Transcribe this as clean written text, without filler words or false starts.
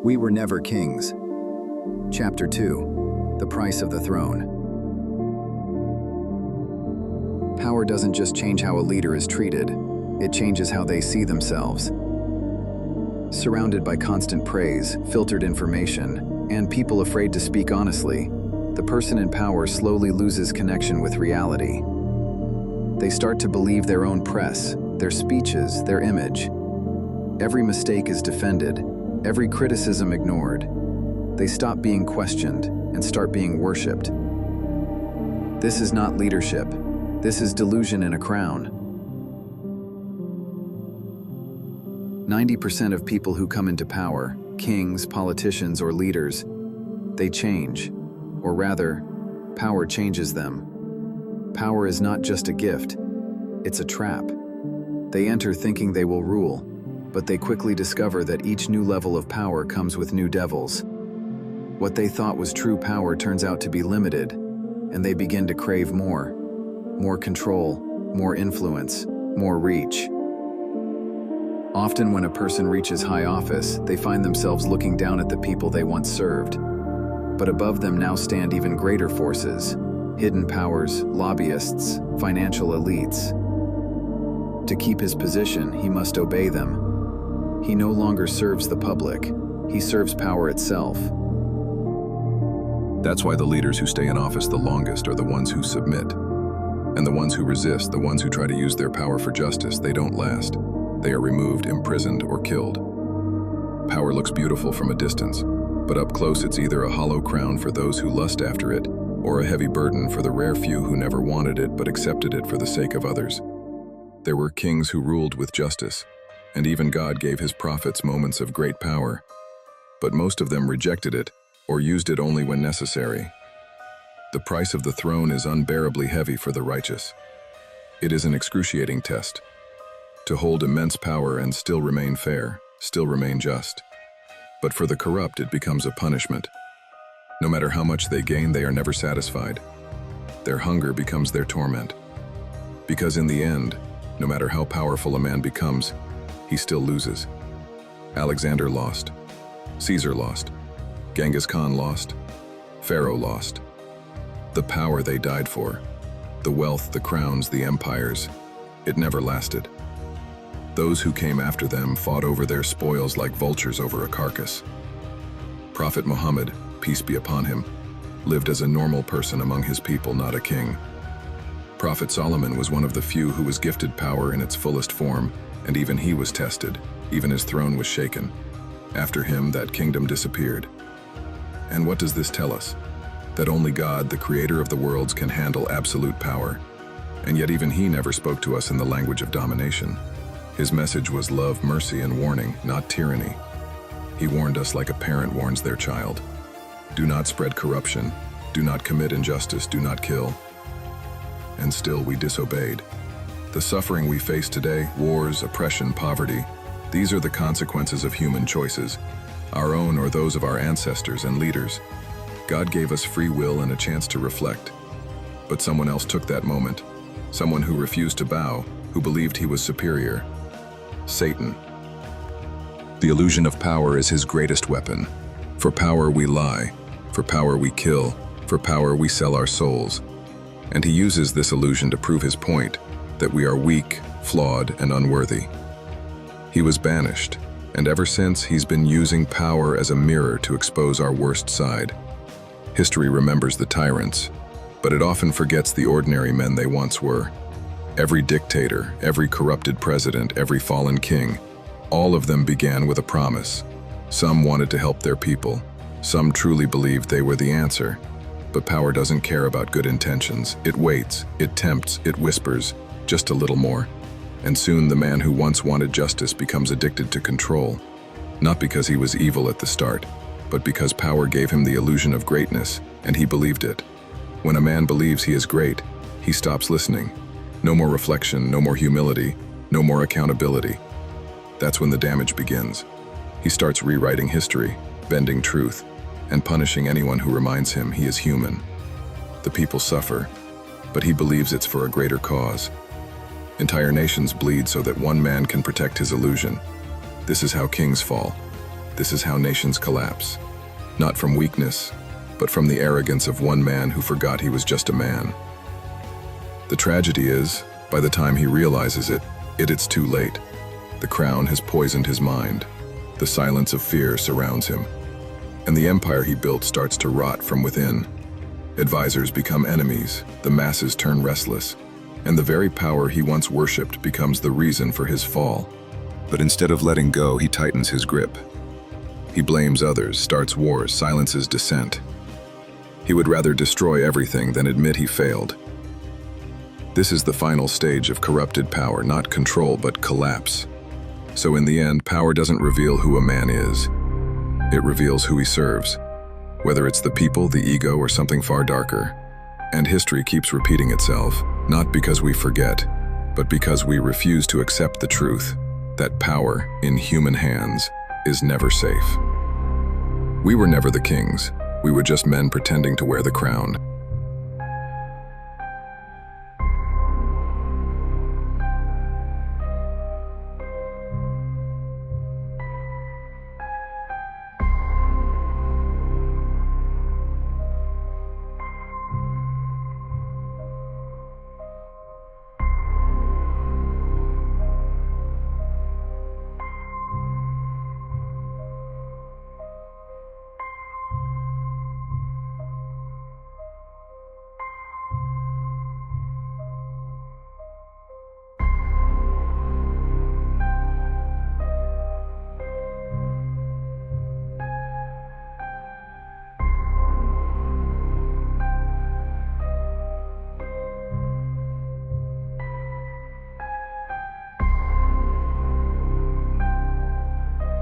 We Were Never Kings. Chapter 2. The Price of the Throne. Power doesn't just change how a leader is treated, it changes how they see themselves. Surrounded by constant praise, filtered information, and people afraid to speak honestly, the person in power slowly loses connection with reality. They start to believe their own press, their speeches, their image. Every mistake is defended, every criticism ignored. They stop being questioned and start being worshipped. This is not leadership. This is delusion in a crown. 90% of people who come into power, kings, politicians, or leaders, they change. Or rather, power changes them. Power is not just a gift, it's a trap. They enter thinking they will rule, but they quickly discover that each new level of power comes with new devils. What they thought was true power turns out to be limited, and they begin to crave more. More control, more influence, more reach. Often when a person reaches high office, they find themselves looking down at the people they once served. But above them now stand even greater forces, hidden powers, lobbyists, financial elites. To keep his position, he must obey them. He no longer serves the public, he serves power itself. That's why the leaders who stay in office the longest are the ones who submit. And the ones who resist, the ones who try to use their power for justice, they don't last. They are removed, imprisoned, or killed. Power looks beautiful from a distance, but up close it's either a hollow crown for those who lust after it, or a heavy burden for the rare few who never wanted it but accepted it for the sake of others. There were kings who ruled with justice, and even God gave his prophets moments of great power, but most of them rejected it or used it only when necessary. The price of the throne is unbearably heavy for the righteous. It is an excruciating test. To hold immense power and still remain fair, still remain just. But for the corrupt, it becomes a punishment. No matter how much they gain, they are never satisfied. Their hunger becomes their torment. Because in the end, no matter how powerful a man becomes, he still loses. Alexander lost. Caesar lost. Genghis Khan lost. Pharaoh lost. The power they died for, the wealth, the crowns, the empires, it never lasted. Those who came after them fought over their spoils like vultures over a carcass. Prophet Muhammad, peace be upon him, lived as a normal person among his people, not a king. Prophet Solomon was one of the few who was gifted power in its fullest form, and even he was tested, even his throne was shaken. After him, that kingdom disappeared. And what does this tell us? That only God, the creator of the worlds, can handle absolute power. And yet even he never spoke to us in the language of domination. His message was love, mercy, and warning, not tyranny. He warned us like a parent warns their child. Do not spread corruption. Do not commit injustice. Do not kill. And still we disobeyed. The suffering we face today, wars, oppression, poverty, these are the consequences of human choices, our own or those of our ancestors and leaders. God gave us free will and a chance to reflect. But someone else took that moment. Someone who refused to bow, who believed he was superior. Satan. The illusion of power is his greatest weapon. For power we lie. For power we kill. For power we sell our souls. And he uses this illusion to prove his point, that we are weak, flawed, and unworthy. He was banished, and ever since he's been using power as a mirror to expose our worst side. History remembers the tyrants, but it often forgets the ordinary men they once were. Every dictator, every corrupted president, every fallen king, all of them began with a promise. Some wanted to help their people. Some truly believed they were the answer. But power doesn't care about good intentions. It waits, it tempts, it whispers, just a little more. And soon the man who once wanted justice becomes addicted to control. Not because he was evil at the start, but because power gave him the illusion of greatness, and he believed it. When a man believes he is great, he stops listening. No more reflection, no more humility, no more accountability. That's when the damage begins. He starts rewriting history, bending truth, and punishing anyone who reminds him he is human. The people suffer, but he believes it's for a greater cause. Entire nations bleed so that one man can protect his illusion. This is how kings fall. This is how nations collapse. Not from weakness, but from the arrogance of one man who forgot he was just a man. The tragedy is, by the time he realizes it's too late. The crown has poisoned his mind. The silence of fear surrounds him. And the empire he built starts to rot from within. Advisors become enemies, the masses turn restless, and the very power he once worshipped becomes the reason for his fall. But instead of letting go, he tightens his grip. He blames others, starts wars, silences dissent. He would rather destroy everything than admit he failed. This is the final stage of corrupted power, not control, but collapse. So in the end, power doesn't reveal who a man is. It reveals who he serves, whether it's the people, the ego, or something far darker. And history keeps repeating itself, not because we forget, but because we refuse to accept the truth that power in human hands is never safe. We were never the kings. We were just men pretending to wear the crown.